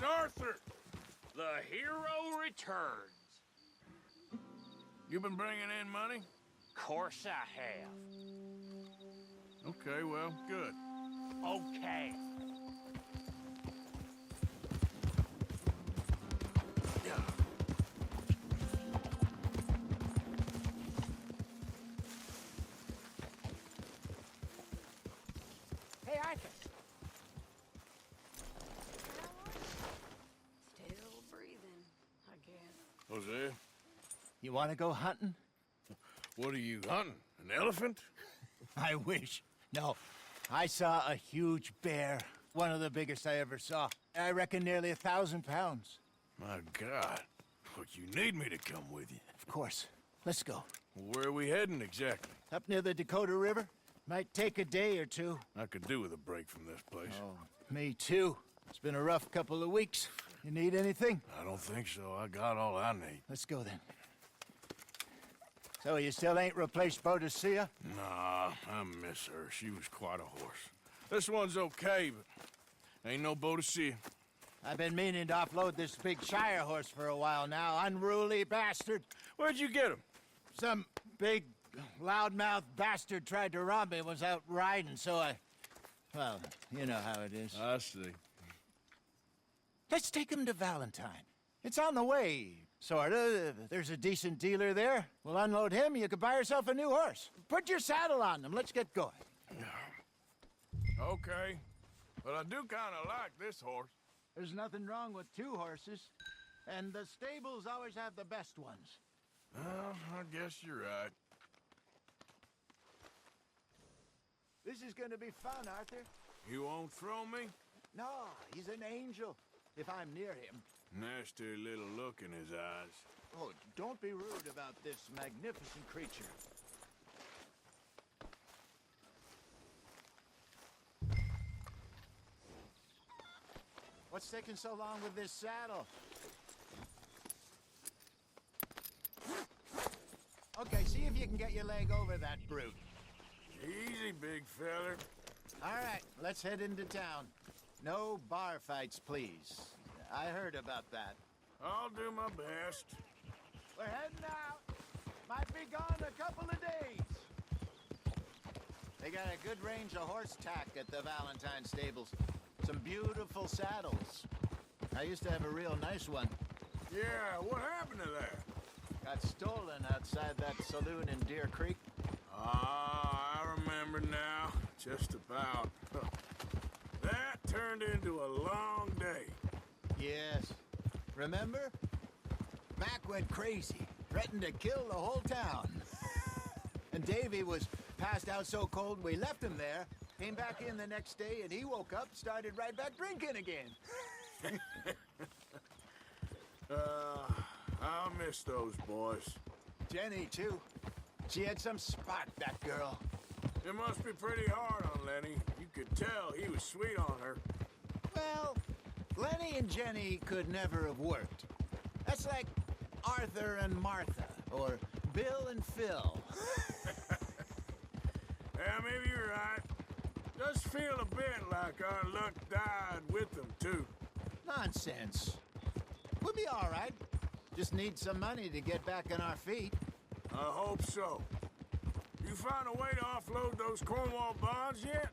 Arthur! The hero returns. You been bringing in money? Course I have. Okay, well, good. Okay. Hey, Arthur. Still breathing, I guess. Hosea, You want to go hunting? what are you hunting? An elephant? I wish. No, I saw a huge bear. One of the biggest I ever saw. I reckon nearly 1,000 pounds. My God. Look, you need me to come with you. Of course. Let's go. Where are we heading exactly? Up near the Dakota River. Might take a day or two. I could do with a break from this place. Oh, me too. It's been a rough couple of weeks. You need anything? I don't think so. I got all I need. Let's go then. So you still ain't replaced Boadicea? Nah, I miss her. She was quite a horse. This one's okay, but ain't no Boadicea. I've been meaning to offload this big Shire horse for a while now. Unruly bastard. Where'd you get him? Some big, loudmouth bastard tried to rob me, was out riding, so I... Well, you know how it is. I see. Let's take him to Valentine. It's on the way, sorta. There's a decent dealer there. We'll unload him, you could buy yourself a new horse. Put your saddle on him, let's get going. Okay. But I do kind of like this horse. There's nothing wrong with two horses. And the stables always have the best ones. Well, I guess you're right. This is gonna be fun, Arthur. You won't throw me? No, he's an angel, if I'm near him. Nasty little look in his eyes. Oh, don't be rude about this magnificent creature. What's taking so long with this saddle? Okay, see if you can get your leg over that brute. Easy, big feller. All right, let's head into town. No bar fights, please. I heard about that. I'll do my best. We're heading out. Might be gone a couple of days. They got a good range of horse tack at the Valentine stables. Some beautiful saddles. I used to have a real nice one. Yeah, what happened to that? Got stolen outside that saloon in Deer Creek. Ah, I remember now. Just about. That turned into a long day. Yes. Remember? Mac went crazy, threatened to kill the whole town. And Davy was passed out so cold we left him there, came back in the next day, and he woke up, started right back drinking again. I'll miss those boys. Jenny, too. She had some spot, that girl. It must be pretty hard on Lenny. You could tell he was sweet on her. Well, Lenny and Jenny could never have worked. That's like Arthur and Martha, or Bill and Phil. Yeah, maybe you're right. Does feel a bit like our luck died with them, too. Nonsense. We'll be all right. Just need some money to get back on our feet. I hope so. You find a way to offload those Cornwall bonds yet?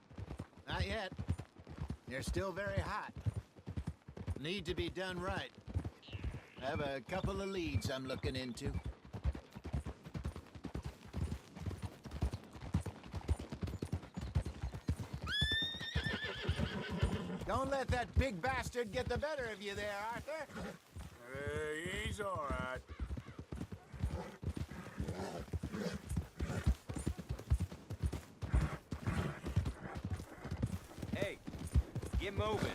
Not yet. They're still very hot. Need to be done right. I have a couple of leads I'm looking into. Don't let that big bastard get the better of you there, Arthur. He's all right. Hey, get moving.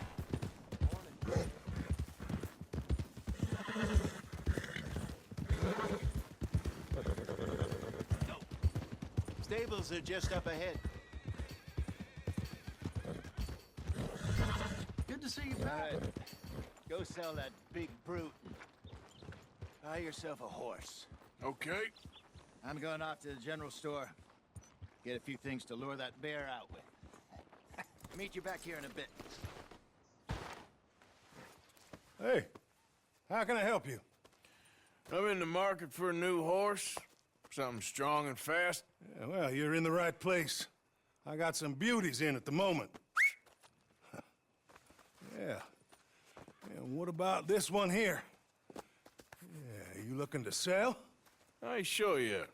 Stables are just up ahead. Good to see you back. Right. Go sell that big brute. Buy yourself a horse. Okay. I'm going off to the general store. Get a few things to lure that bear out with. Meet you back here in a bit. Hey, how can I help you? I'm in the market for a new horse. Something strong and fast. Yeah, well, you're in the right place. I got some beauties in at the moment. Yeah. And what about this one here? Yeah, you looking to sell? I ain't sure yet.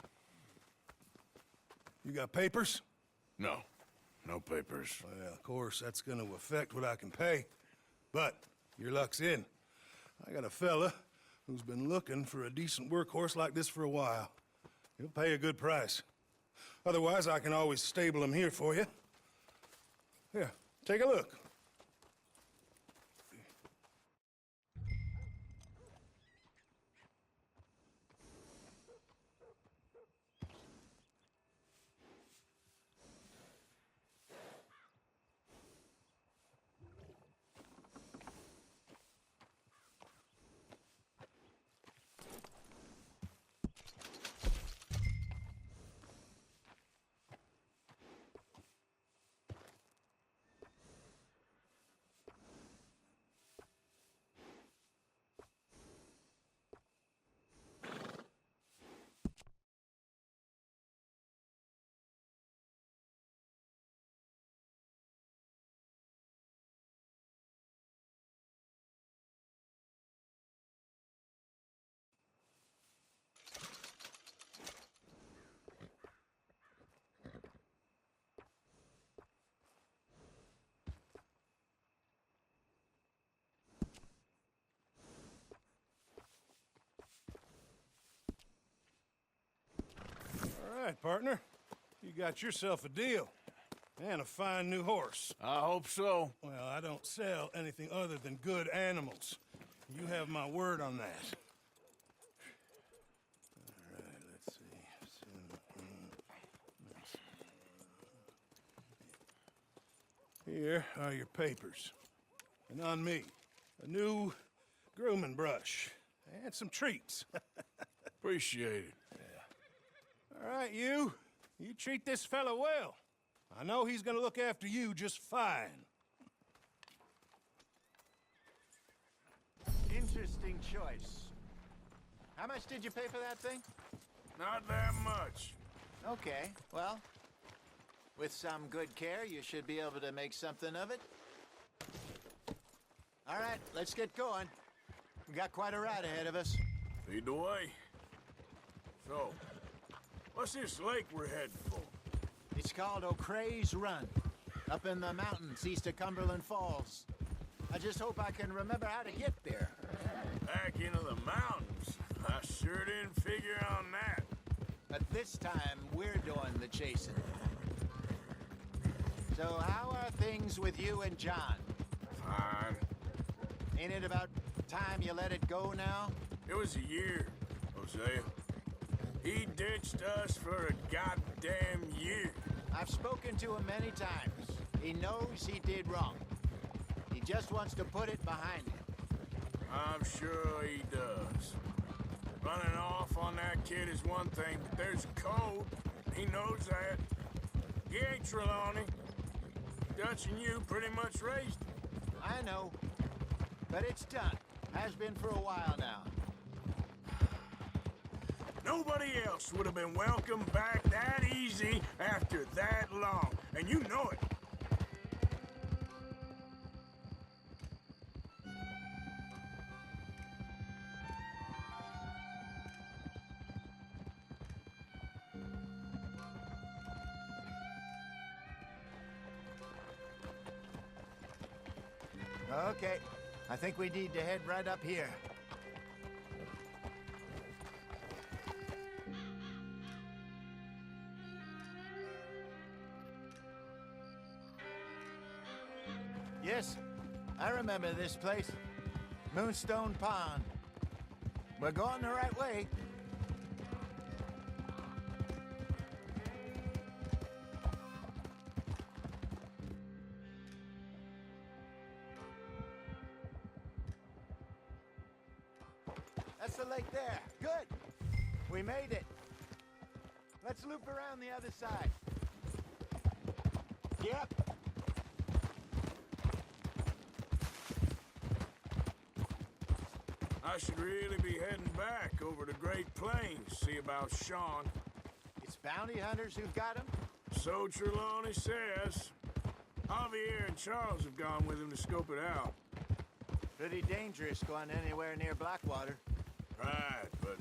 You got papers? No. No papers. Well, of course, that's gonna affect what I can pay. But your luck's in. I got a fella who's been looking for a decent workhorse like this for a while. He'll pay a good price. Otherwise, I can always stable him here for you. Here, take a look. All right, partner. You got yourself a deal. And a fine new horse. I hope so. Well, I don't sell anything other than good animals. You have my word on that. All right, let's see. Here are your papers. And on me, a new grooming brush. And some treats. Appreciate it. All right, you. You treat this fella well. I know he's gonna look after you just fine. Interesting choice. How much did you pay for that thing? Not that much. Okay, well, with some good care, you should be able to make something of it. All right, let's get going. We got quite a ride ahead of us. Lead the way. So, what's this lake we're heading for? It's called O'Creagh's Run, up in the mountains east of Cumberland Falls. I just hope I can remember how to get there. Back into the mountains. I sure didn't figure on that. But this time, we're doing the chasing. So how are things with you and John? Fine. Ain't it about time you let it go now? It was a year, Hosea. He ditched us for a goddamn year. I've spoken to him many times. He knows he did wrong. He just wants to put it behind him. I'm sure he does. Running off on that kid is one thing, but there's code. He knows that. He ain't Trelawney. Dutch and you pretty much raised him. I know. But it's done. Has been for a while now. Nobody else would have been welcomed back that easy after that long, and you know it. Okay. I think we need to head right up here. Yes, I remember this place. Moonstone Pond. We're going the right way. That's the lake there. Good. We made it. Let's loop around the other side. Yep. I should really be heading back over the Great Plains, see about Sean. It's bounty hunters who've got him? So Trelawney says. Javier and Charles have gone with him to scope it out. Pretty dangerous going anywhere near Blackwater. Right, but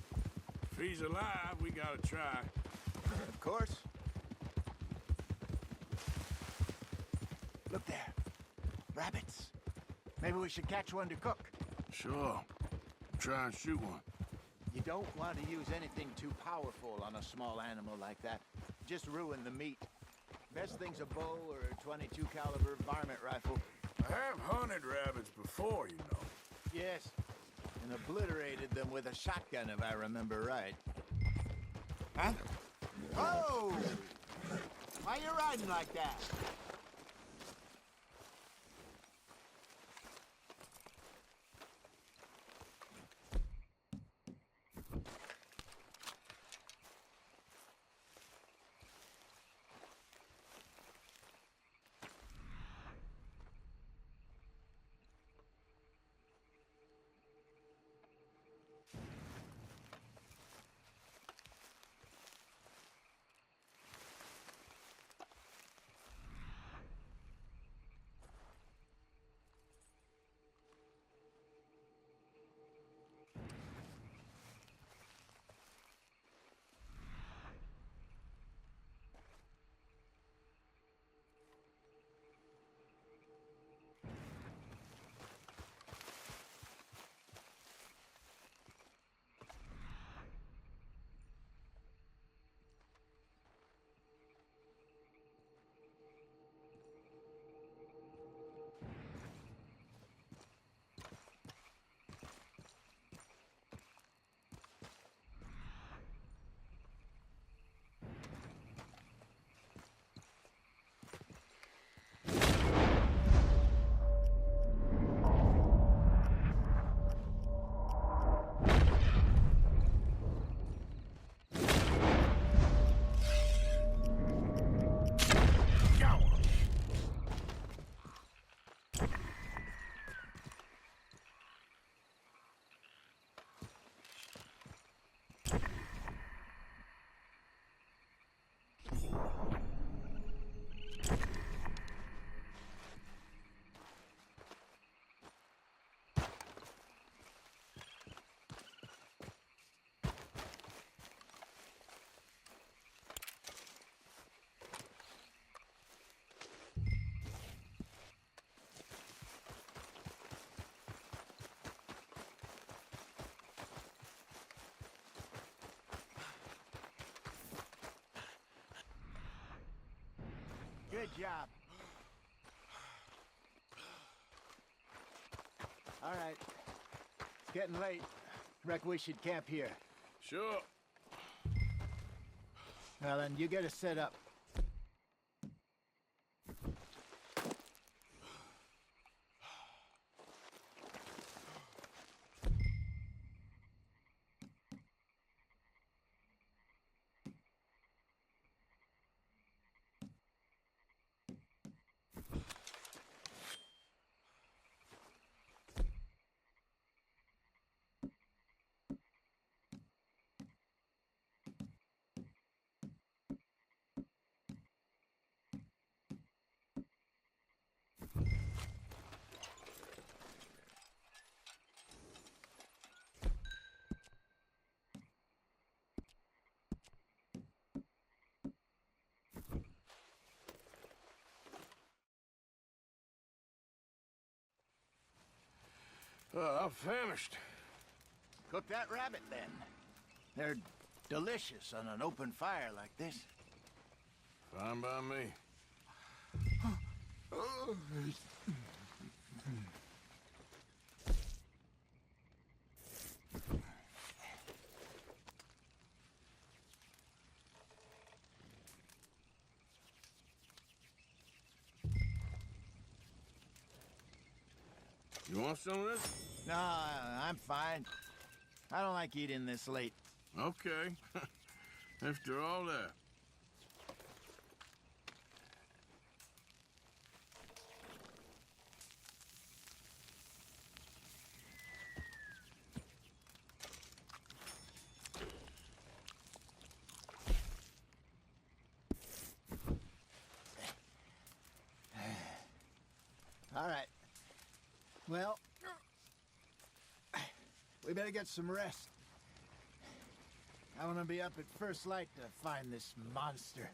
if he's alive, we gotta try. Of course. Look there. Rabbits. Maybe we should catch one to cook. Sure. Try and shoot one. You don't want to use anything too powerful on a small animal like that. Just ruin the meat. Best thing's a bow or a 22 caliber varmint rifle. I have hunted rabbits before, you know. Yes. And obliterated them with a shotgun, if I remember right. Huh? Oh! Why you riding like that? Good job. All right. It's getting late. Reckon we should camp here. Sure. Well, then you get us set up. I'm famished. Cook that rabbit, then. They're delicious on an open fire like this. Fine by me. You want some of this? No, I'm fine. I don't like eating this late. Okay. After all that. All right. Well, we better get some rest. I want to be up at first light to find this monster.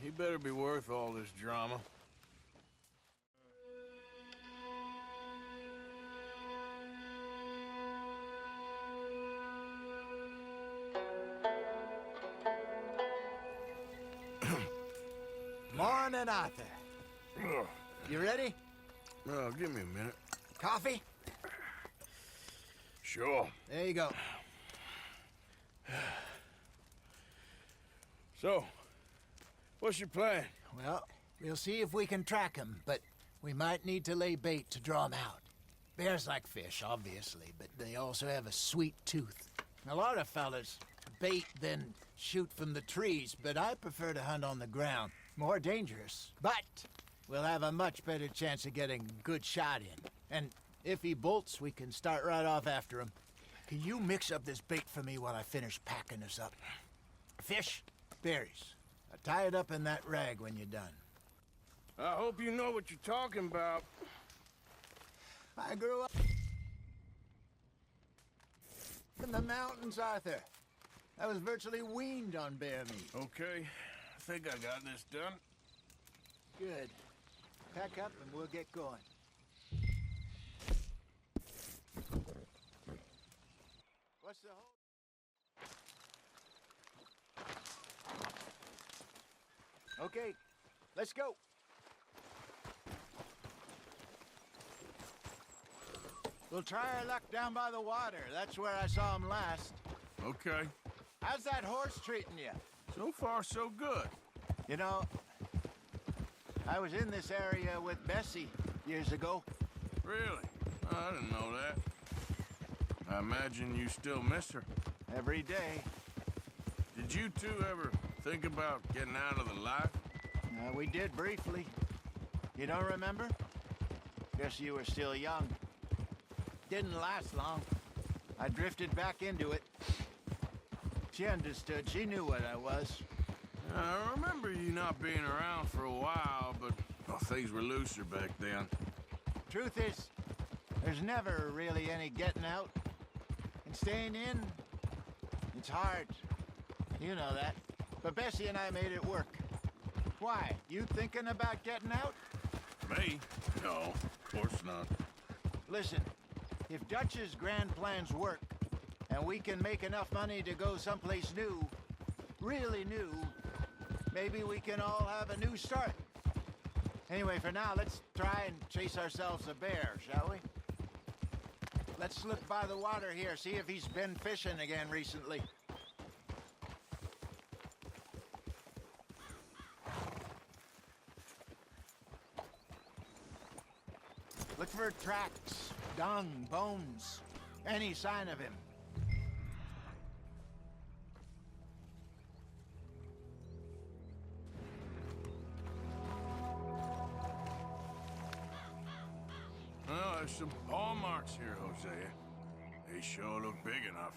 He better be worth all this drama. Morning, Arthur. Ugh. You ready? Well, give me a minute. Coffee? Sure. There you go. So, what's your plan? Well, we'll see if we can track him, but we might need to lay bait to draw him out. Bears like fish, obviously, but they also have a sweet tooth. A lot of fellas bait, then shoot from the trees, but I prefer to hunt on the ground. More dangerous, but we'll have a much better chance of getting a good shot in. And if he bolts, we can start right off after him. Can you mix up this bait for me while I finish packing this up? Fish, berries. Tie it up in that rag when you're done. I hope you know what you're talking about. I grew up in the mountains, Arthur. I was virtually weaned on bear meat. Okay, I think I got this done. Good. Pack up and we'll get going. What's the whole... Okay, let's go. We'll try our luck down by the water. That's where I saw him last. Okay. How's that horse treating you? So far, so good. You know, I was in this area with Bessie years ago. Really? I didn't know that. I imagine you still miss her. Every day. Did you two ever think about getting out of the life? We did briefly. You don't remember? Guess you were still young. Didn't last long. I drifted back into it. She understood. She knew what I was. I remember you not being around for a while, but well, things were looser back then. Truth is, there's never really any getting out. And staying in, it's hard. You know that. But Bessie and I made it work. Why? You thinking about getting out? Me? No, of course not. Listen, if Dutch's grand plans work, and we can make enough money to go someplace new, really new, maybe we can all have a new start. Anyway, for now, let's try and chase ourselves a bear, shall we? Let's look by the water here, see if he's been fishing again recently. Look for tracks, dung, bones, any sign of him. Well, there's some paw marks here, Hosea. They sure look big enough.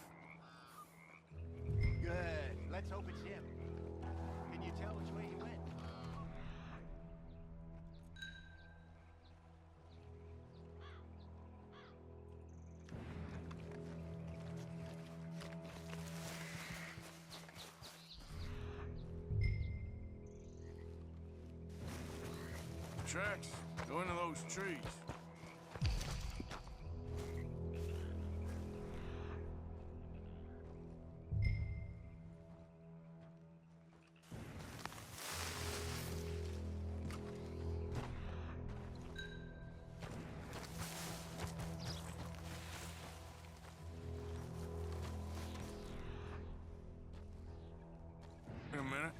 Good. Let's hope it's him. Can you tell which way he went? Tracks. Go into those trees. Wait a minute.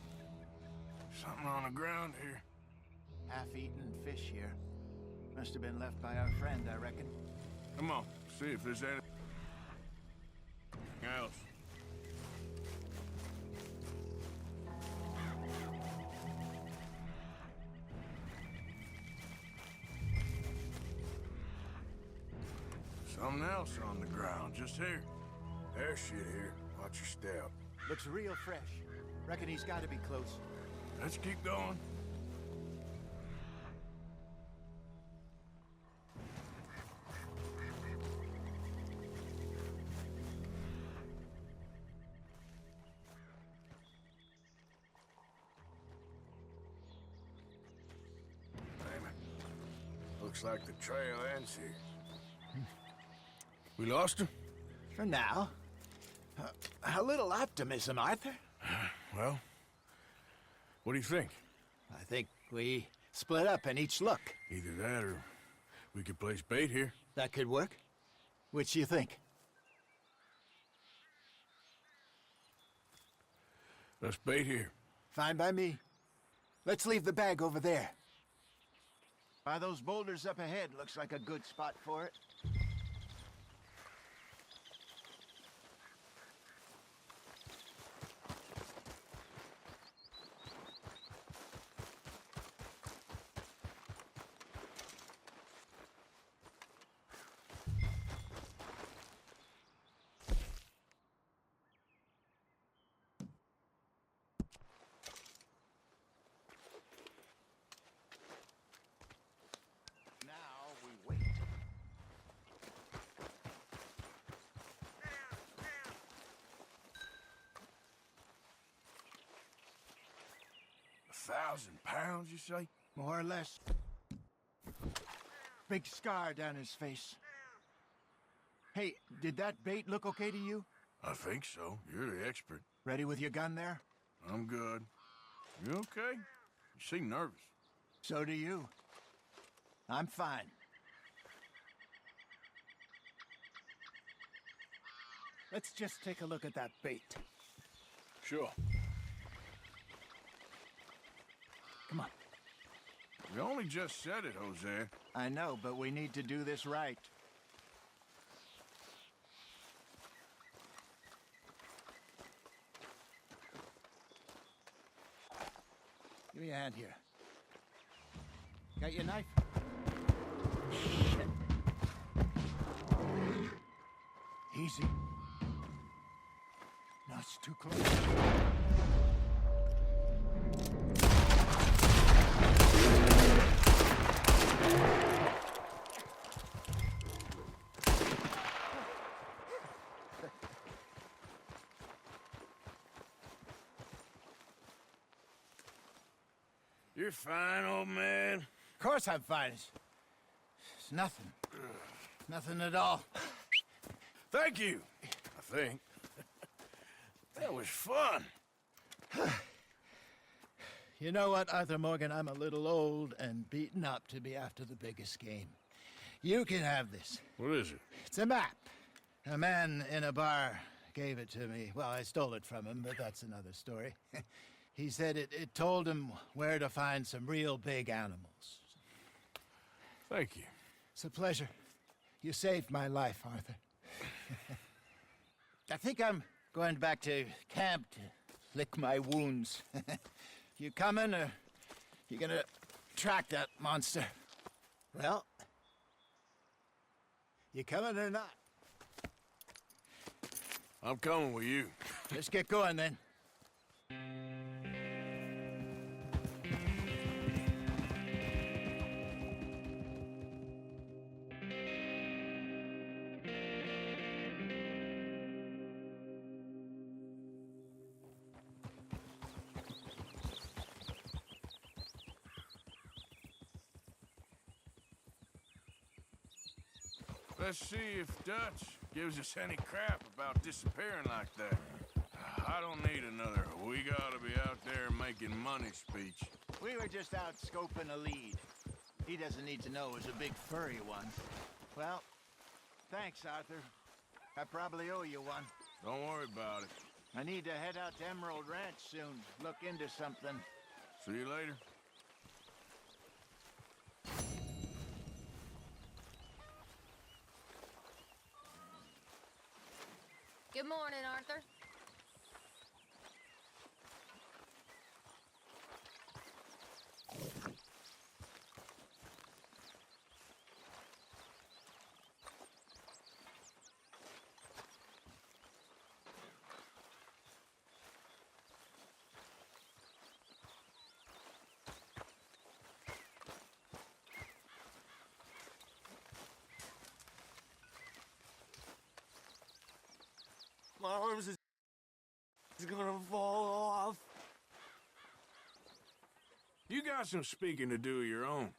Something on the ground here. Half-eaten fish here. Must have been left by our friend, I reckon. Come on, see if there's anything else. Something else on the ground, just here. There's shit here. Watch your step. Looks real fresh. Reckon he's got to be close. Let's keep going. looks like the trail ends here. We lost him? For now. A little optimism, Arthur. Well, what do you think? I think we split up and each look. Either that or we could place bait here. That could work. Which do you think? Let's bait here. Fine by me. Let's leave the bag over there. By those boulders up ahead, looks like a good spot for it. Now we wait. £1,000, you say? More or less. Big scar down his face. Hey, did that bait look okay to you? I think so. You're the expert. Ready with your gun there? I'm good. You okay? You seem nervous. So do you. I'm fine. Let's just take a look at that bait. Sure. Come on. You only just said it, Jose. I know, but we need to do this right. Give me a hand here. Got your knife? Shit. Easy. No, it's too close. You're fine, old man. Of course I'm fine. It's nothing. Nothing at all. Thank you, I think. That was fun. You know what, Arthur Morgan? I'm a little old and beaten up to be after the biggest game. You can have this. What is it? It's a map. A man in a bar gave it to me. Well, I stole it from him, but that's another story. He said it told him where to find some real big animals. Thank you. It's a pleasure. You saved my life, Arthur. I think I'm going back to camp to lick my wounds. You coming, or you gonna track that monster? Well, you coming or not? I'm coming with you. Let's get going, then. Let's see if Dutch gives us any crap about disappearing like that. I don't need another "we gotta be out there making money" speech. We were just out scoping a lead. He doesn't need to know it was a big furry one. Well, thanks, Arthur. I probably owe you one. Don't worry about it. I need to head out to Emerald Ranch soon. Look into something. See you later. Good morning, Arthur. My arms is gonna fall off. You got some speaking to do of your own.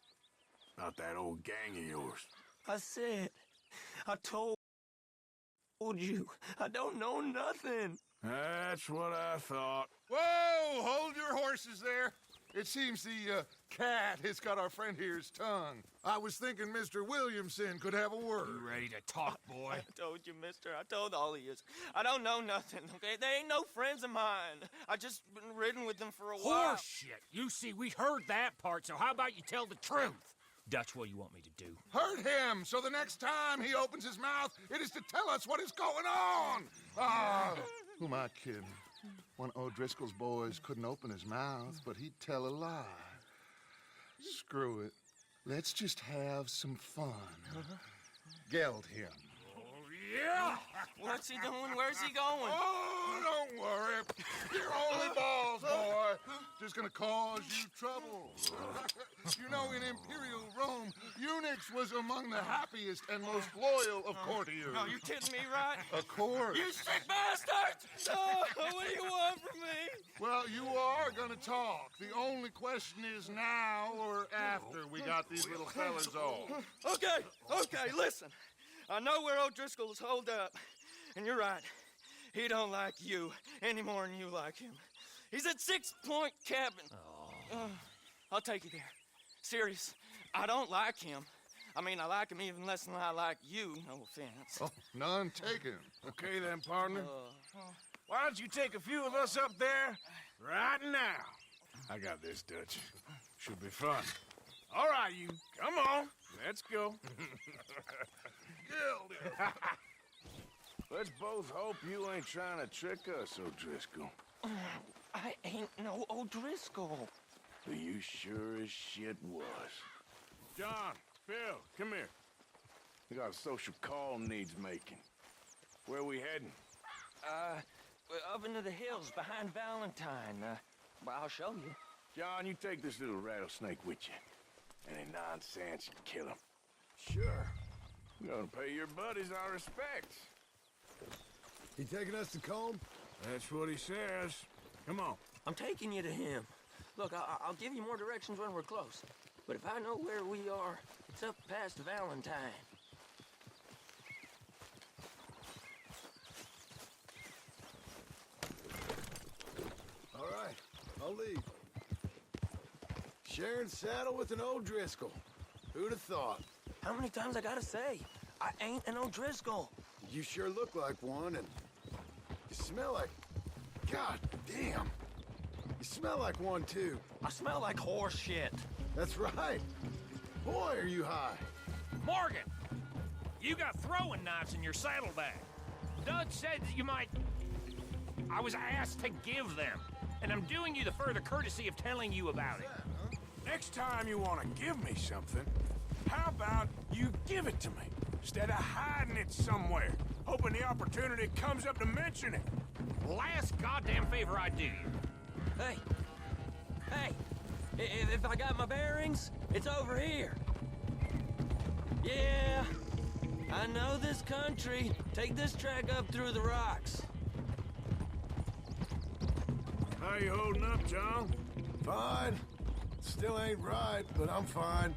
About that old gang of yours. I told you, I don't know nothing. That's what I thought. Whoa! Hold your horses there. It seems the cat has got our friend here's tongue. I was thinking Mr. Williamson could have a word. You ready to talk, boy? I told you, mister. I told all of you. I don't know nothing, okay? They ain't no friends of mine. I just been riding with them for a while. Horseshit! You see, we heard that part, so how about you tell the truth? Dutch, what do you want me to do? Hurt him, so the next time he opens his mouth, it is to tell us what is going on. Ah, who am I kidding? One of O'Driscoll's boys couldn't open his mouth, but he'd tell a lie. Screw it. Let's just have some fun. Geld him. Yeah! What's he doing? Where's he going? Oh, don't worry. You're only balls, boy. Just gonna cause you trouble. You know, in Imperial Rome, eunuchs was among the happiest and most loyal of courtiers. No, you kidding me, right? Of course. You sick bastard! Oh, what do you want from me? Well, you are gonna talk. The only question is now or after we got these little fellas off. Okay, listen. I know where O'Driscoll's holed up, and you're right. He don't like you any more than you like him. He's at 6 Point Cabin. I'll take you there. Serious, I don't like him. I mean, I like him even less than I like you, no offense. Oh, none taken. Okay then, partner. Why don't you take a few of us up there right now? I got this, Dutch. Should be fun. All right, you. Come on. Let's go. Let's both hope you ain't trying to trick us, O'Driscoll. I ain't no O'Driscoll. You sure as shit was. John, Bill, come here. We got a social call needs making. Where we heading? Up into the hills behind Valentine. Well, I'll show you. John, you take this little rattlesnake with you. Any nonsense, you kill him. Sure. We're gonna pay your buddies our respects. He taking us to Combe? That's what he says. Come on. I'm taking you to him. Look, I'll give you more directions when we're close. But if I know where we are, it's up past Valentine. All right, I'll leave. Sharing saddle with an O'Driscoll. Who'd have thought? How many times I gotta say? I ain't an O'Driscoll. You sure look like one, and you smell like... God damn. You smell like one, too. I smell like horse shit. That's right. Boy, are you high. Morgan! You got throwing knives in your saddlebag. Dud said that you might... I was asked to give them, and I'm doing you the further courtesy of telling you about it. Next time you want to give me something, how about you give it to me, instead of hiding it somewhere, hoping the opportunity comes up to mention it? Last goddamn favor I do you. Hey, if I got my bearings, it's over here. Yeah, I know this country. Take this track up through the rocks. How you holding up, John? Fine. Still ain't right, but I'm fine.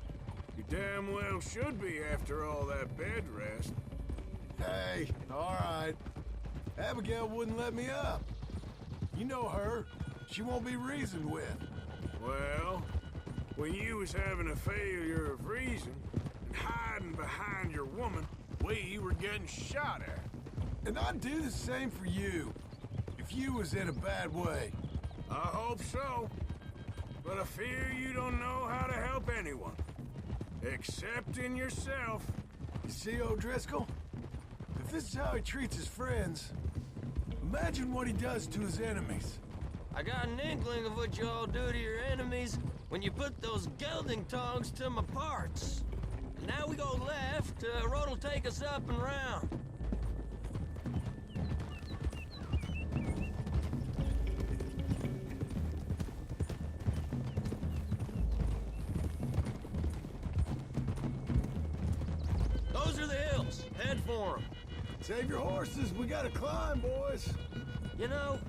You damn well should be after all that bed rest. Hey, all right. Abigail wouldn't let me up. You know her. She won't be reasoned with. Well, when you was having a failure of reason and hiding behind your woman, we were getting shot at. And I'd do the same for you, if you was in a bad way. I hope so. But I fear you don't know how to help anyone. Except in yourself. You see, O'Driscoll? If this is how he treats his friends, imagine what he does to his enemies. I got an inkling of what you all do to your enemies when you put those gelding tongs to my parts. Now we go left, road'll take us up and round. Those are the hills. Head for them. Save your horses, we gotta climb, boys. You know,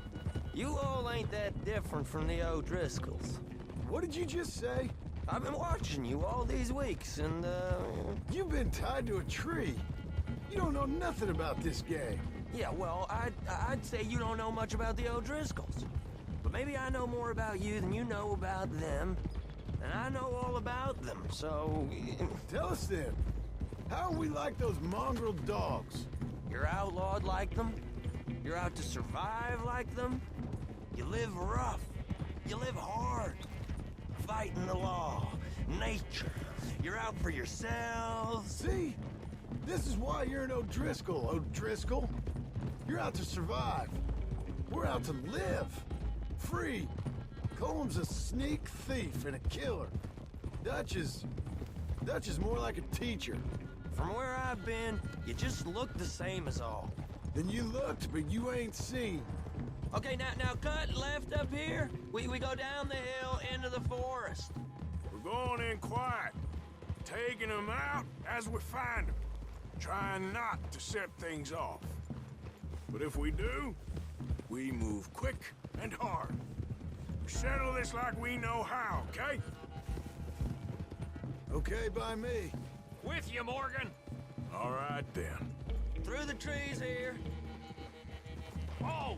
you all ain't that different from the O'Driscolls. What did you just say? I've been watching you all these weeks, and, You've been tied to a tree. You don't know nothing about this gang. yeah, well, I'd say you don't know much about the O'Driscolls. But maybe I know more about you than you know about them. And I know all about them, so... Tell us then, how are we like those mongrel dogs? You're outlawed like them. You're out to survive like them. You live rough. You live hard. Fighting the law, nature. You're out for yourselves. See? This is why you're an O'Driscoll, O'Driscoll. You're out to survive. We're out to live. Free. Colm's a sneak thief and a killer. Dutch is more like a teacher. From where I've been, you just look the same as all. And you looked, but you ain't seen. Okay, now cut left up here. We go down the hill into the forest. We're going in quiet, taking them out as we find them, trying not to set things off. But if we do, we move quick and hard. Settle this like we know how, okay? Okay by me. With you, Morgan. All right, then. Through the trees here. Oh!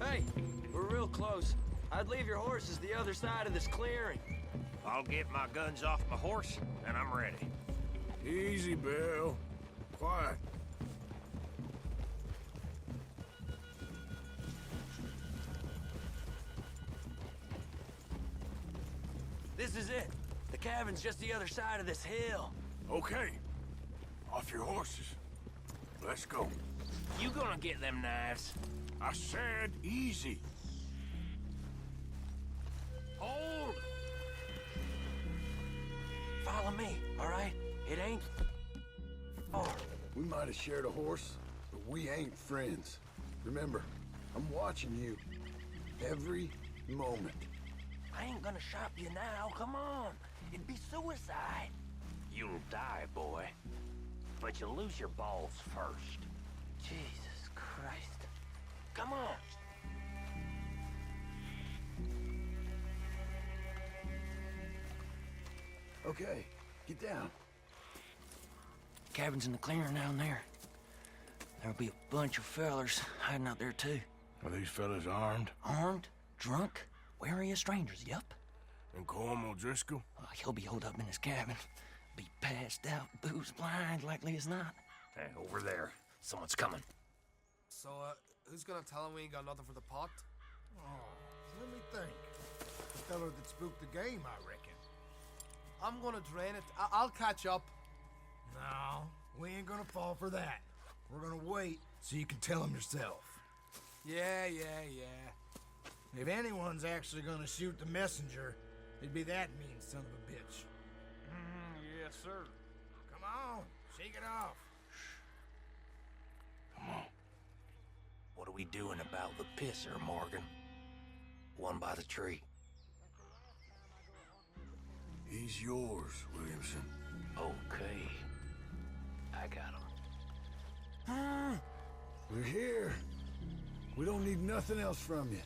Hey, we're real close. I'd leave your horses the other side of this clearing. I'll get my guns off my horse, and I'm ready. Easy, Bill. Quiet. This is it. The cabin's just the other side of this hill. Okay. Off your horses. Let's go. You gonna get them knives? I said easy. Hold! Follow me, all right? It ain't far. We might have shared a horse, but we ain't friends. Remember, I'm watching you. Every moment. I ain't gonna shop you now, come on. It'd be suicide. You'll die, boy. But you'll lose your balls first. Jesus Christ. Come on. Okay, get down. Cabin's in the clearing down there. There'll be a bunch of fellers hiding out there too. Are these fellas armed? Armed, drunk, wary of strangers, yup. And Colm O'Driscoll? He'll be holed up in his cabin. Be passed out, booze blind, likely as not. Hey, over there. Someone's coming. So, who's gonna tell him we ain't got nothing for the pot? Let me think. The fella that spooked the game, I reckon. I'm gonna drain it. I'll catch up. No, we ain't gonna fall for that. We're gonna wait so you can tell him yourself. Yeah. If anyone's actually gonna shoot the messenger, it'd be that mean son of a bitch. Yes, sir. Come on, shake it off. Come on. What are we doing about the pisser, Morgan? One by the tree. He's yours, Williamson. Okay. I got him. We're here. We don't need nothing else from you.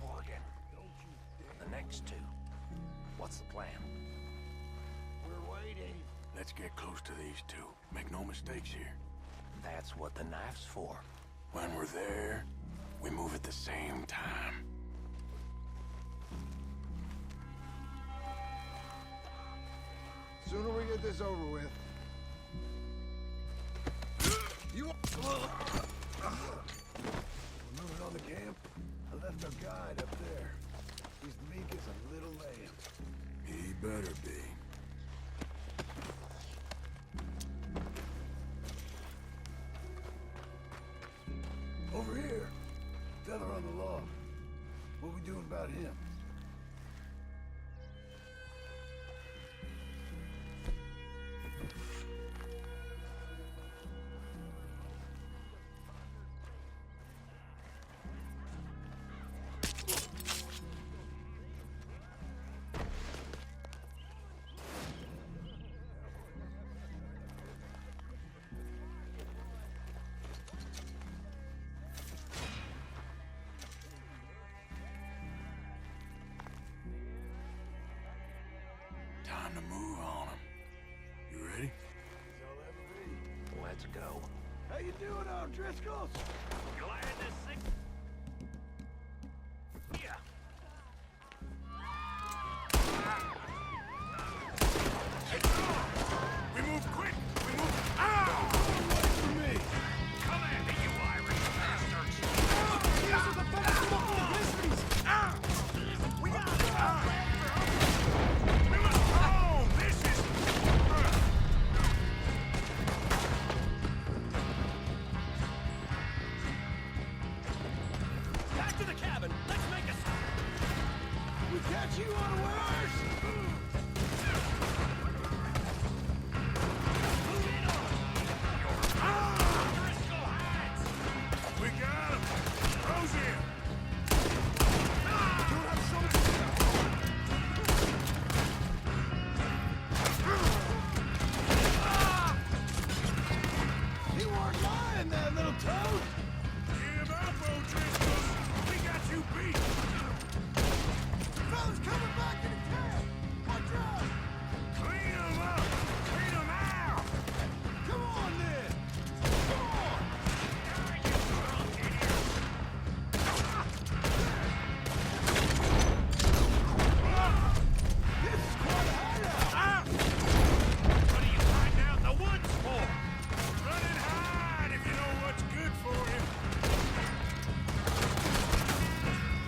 Morgan. The next two. What's the plan? We're waiting. Let's get close to these two. Make no mistakes here. That's what the knife's for. When we're there, we move at the same time. Sooner we get this over with. You moving on the camp? I left our guide up there. He's meek as a little lamb. He better be. Over here. Fella on the log. What we doing about him? Time to move on him. You ready? Let's go. How you doing, Driscals? Glad to see. Yeah. We move quick! We move... Wait for me! Come at me, you Irish bastards! These are the best local business! We must go home! This is... Back to the cabin. Let's make a... We catch you unawares! We got him! Rose in! You weren't lying, that little toad! Give up, Driscals! We got you beat! Fellas coming back in the cab! Watch out! Clean them up! Clean them out! Come on, then! Come on! This is quite a hideout! What are you hiding out in the woods for? Run and hide if you know what's good for you!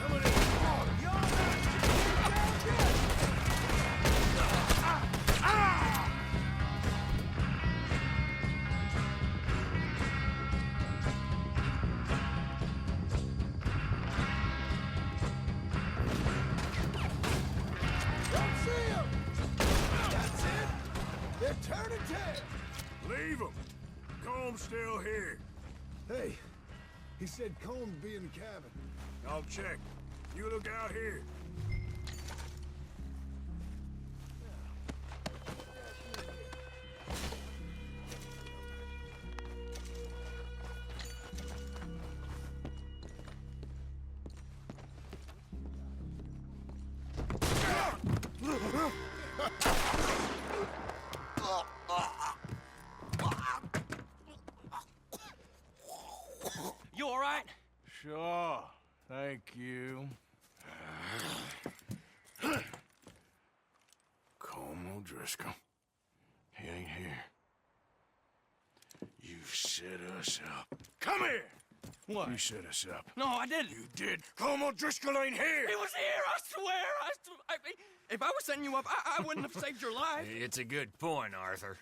Come on in! Y'all not down yet! Don't see 'em! That's it! They're turning tail! Leave them! Comb's still here. Hey, he said Combs be in the cabin. I'll check. You look out here. You all right? Sure. Thank you. Colm O'Driscoll. He ain't here. You set us up. Come here! What? You set us up. No, I didn't. You did. Colm O'Driscoll ain't here! He was here, I swear. If I was setting you up, I wouldn't have saved your life. It's a good point, Arthur.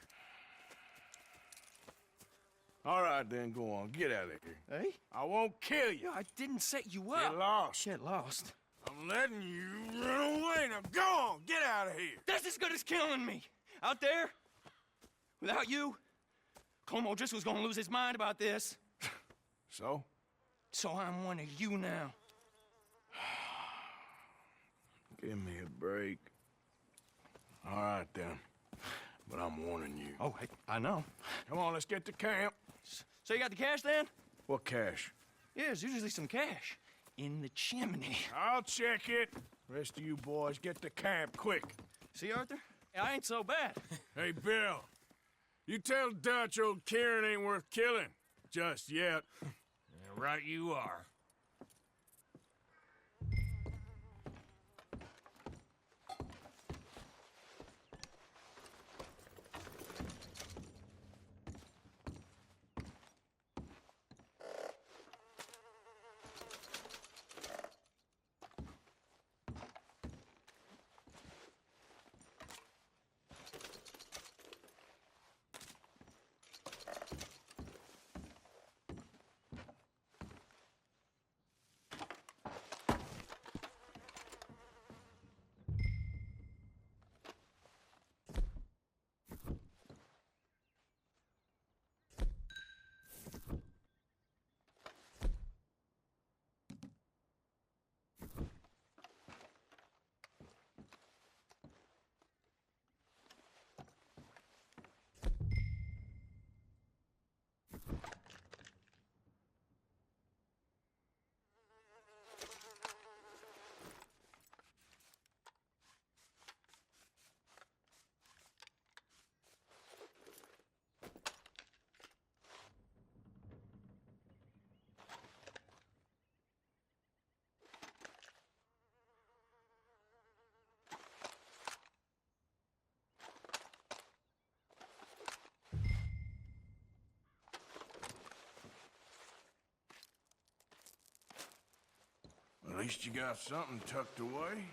All right, then, go on. Get out of here. Hey? I won't kill you. I didn't set you up. Get lost. Get lost. I'm letting you run away. Now go on. Get out of here. That's as good as killing me. Out there, without you, Colm O'Driscoll's gonna lose his mind about this. So? So I'm one of you now. Give me a break. All right, then. But I'm warning you. Oh, I know. Come on, let's get to camp. So you got the cash then? What cash? Yeah, there's usually some cash in the chimney. I'll check it. Rest of you boys, get to camp quick. See, Arthur? I ain't so bad. Hey, Bill. You tell Dutch old Kieran ain't worth killing. Just yet. Yeah, right you are. least you got something tucked away.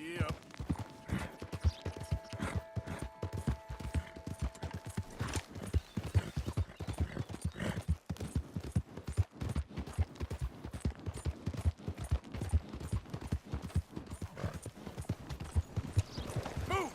Yep. Move!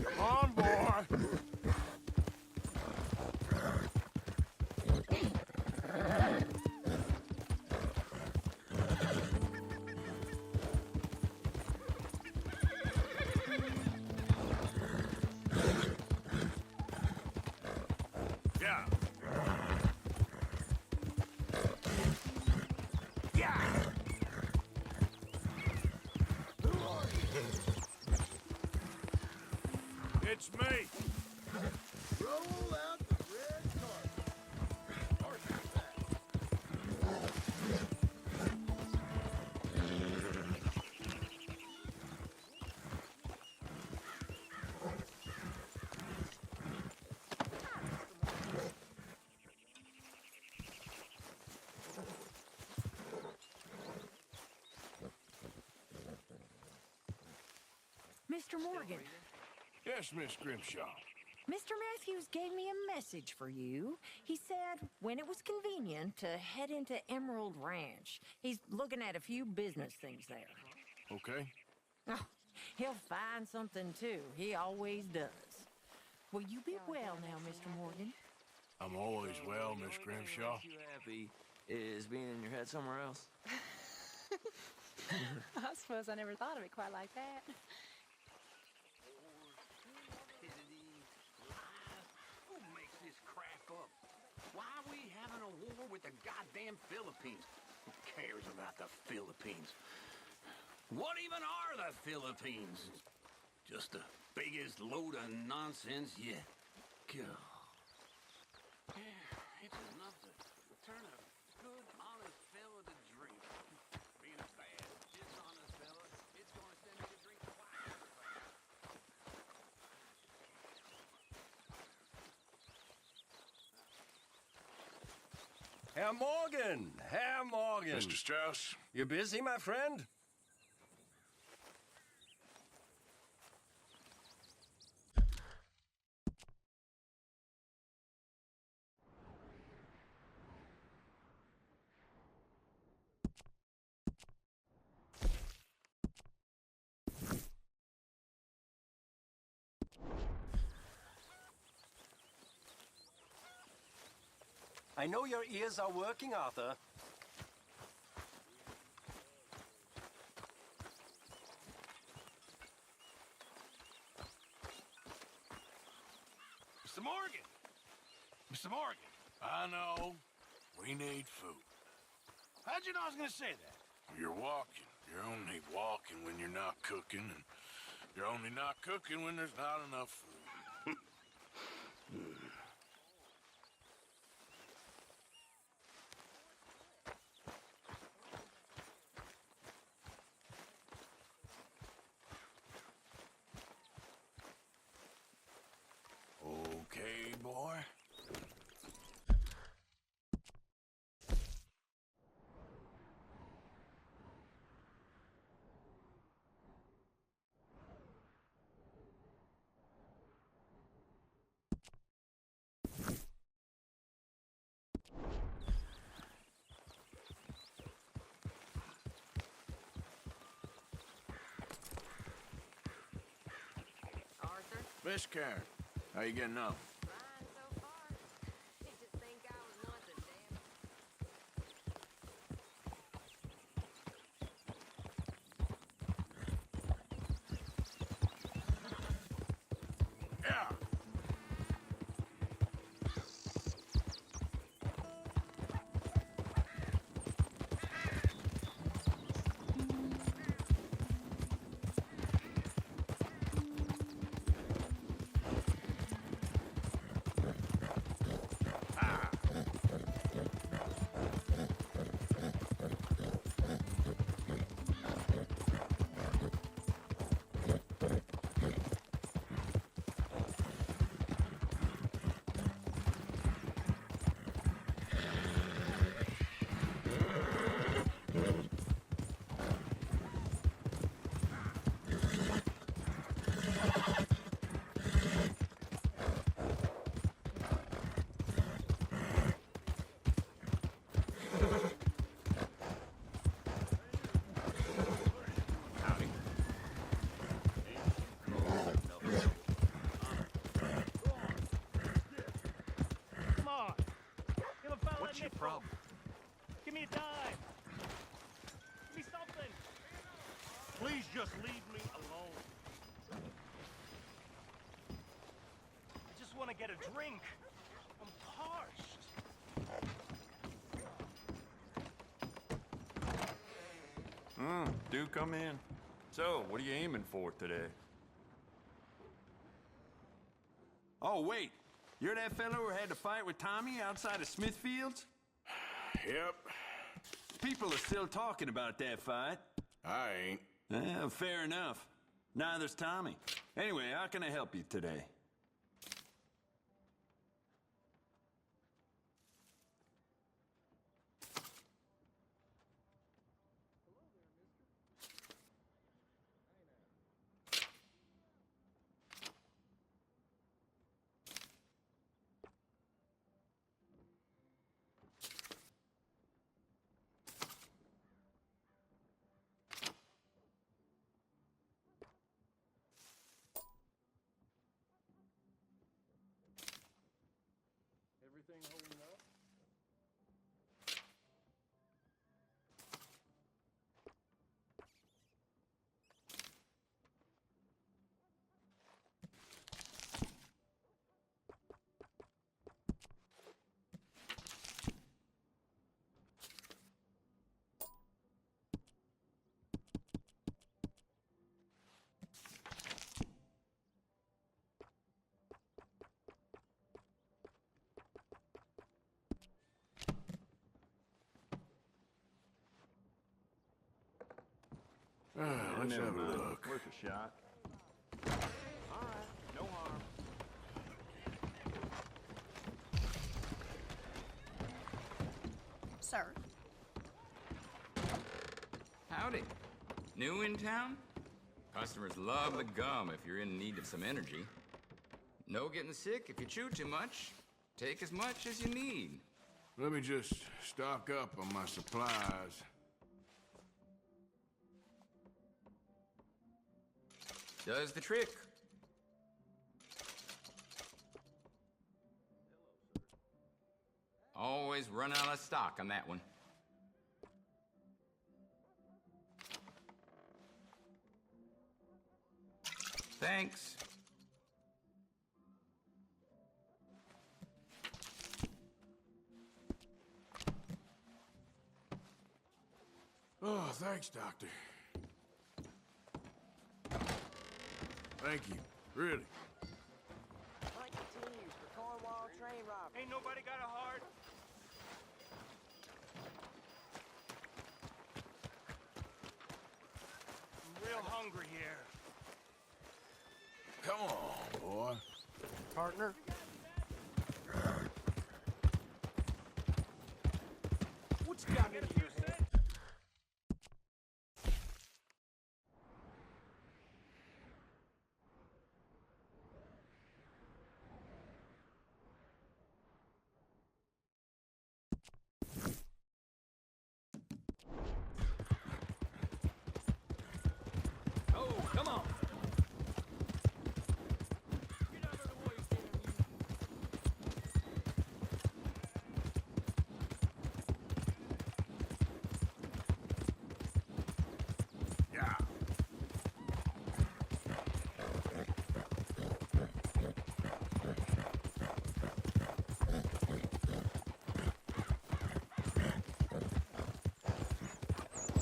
Come on, boy. Yeah. Yeah. It's me. Roll out the red carpet. Arthur's back. Mr. Morgan, Yes, Miss Grimshaw. Mr. Matthews gave me a message for you. He said when it was convenient to head into Emerald Ranch. He's looking at a few business things there. Okay. Oh, he'll find something too. He always does. Will you be well now, Mr. Morgan? I'm always well, Miss Grimshaw. You happy is being in your head somewhere else. I suppose I never thought of it quite like that. Who makes this crap damn Philippines. Who cares about the Philippines? What even are the Philippines? Just the biggest load of nonsense yet. God. Yeah, it's enough to turn a good, honest fella to drink. Being a bad, dishonest fella, it's gonna send me to drink twice as fast. Herr Morgan! Herr Morgan! Mr. Strauss? You busy, my friend? I know your ears are working, Arthur. Mr. Morgan! Mr. Morgan! I know. We need food. How'd you know I was gonna say that? You're walking. You're only walking when you're not cooking, and you're only not cooking when there's not enough food. Okay, boy. Arthur? Miss Karen, how you getting on? Fine so far. Did you think I was nothing, damn? Yeah. Come on. Give a fella What's a your nickel. problem? Give me a dime. Give me something. Please just leave me alone. I just want to get a drink. I'm parched. Do come in. So, what are you aiming for today? Oh, wait. You're that fellow who had to fight with Tommy outside of Smithfield's? Yep. People are still talking about that fight. I ain't. Fair enough. Neither's Tommy. Anyway, how can I help you today? Everything holding up? Let's have a look. Worth a shot. All right, no harm. Sir. Howdy. New in town? Customers love the gum if you're in need of some energy. No getting sick if you chew too much. Take as much as you need. Let me just stock up on my supplies. Does the trick. Always run out of stock on that one. Thanks. Oh, thanks, Doctor. Thank you, really. Fight continues for Cornwall train robbery. Ain't nobody got a heart? I'm real hungry here. Come on, boy. Partner? What you got in your head? Oh, come on. Yeah.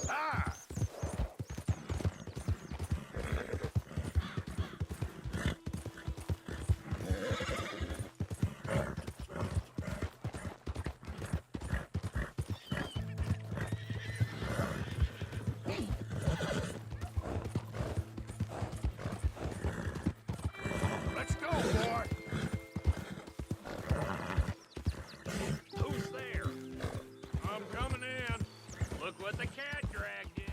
Ah! Let's go, boy! Who's there? I'm coming in. Look what the cat dragged in.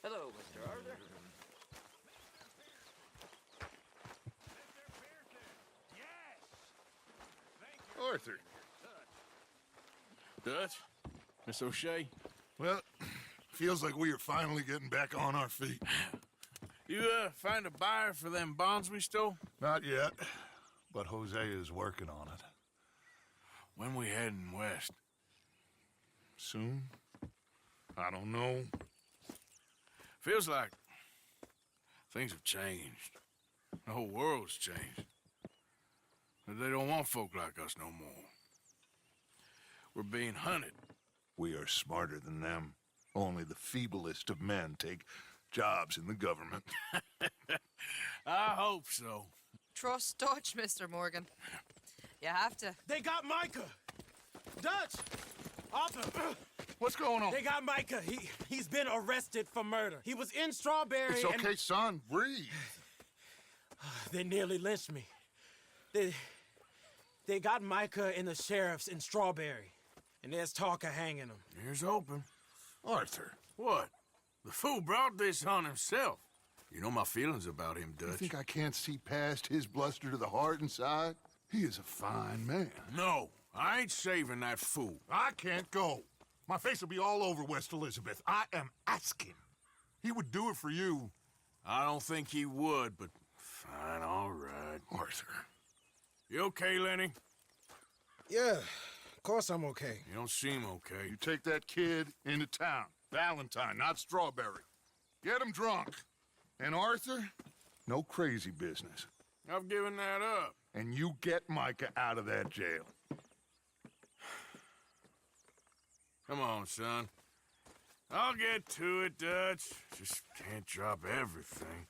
Hello, Mr. Arthur. Arthur. Dutch? Miss O'Shea? Well, feels like we are finally getting back on our feet. You, find a buyer for them bonds we stole? Not yet, but Jose is working on it. When we heading west? Soon? I don't know. Feels like things have changed. The whole world's changed. They don't want folk like us no more. We're being hunted. We are smarter than them. Only the feeblest of men take jobs in the government. I hope so. Trust Dutch, Mr. Morgan. You have to. They got Micah! Dutch! Arthur! What's going on? They got Micah. He's been arrested for murder. He was in Strawberry It's okay, son. Breathe. They nearly lynched me. They got Micah and the sheriffs in Strawberry. And there's talk of hanging him. Here's hoping. Arthur. What? The fool brought this on himself. You know my feelings about him, Dutch. You think I can't see past his bluster to the heart inside? He is a fine man. No, I ain't saving that fool. I can't go. My face will be all over West Elizabeth. I am asking. He would do it for you. I don't think he would, but fine, all right. Arthur. You okay, Lenny? Yeah, Of course I'm okay. You don't seem okay. You take that kid into town. Valentine, not Strawberry. Get him drunk. And Arthur, no crazy business. I've given that up. And you get Micah out of that jail. Come on, son. I'll get to it, Dutch. Just can't drop everything.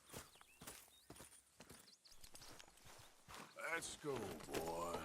Let's go, boy.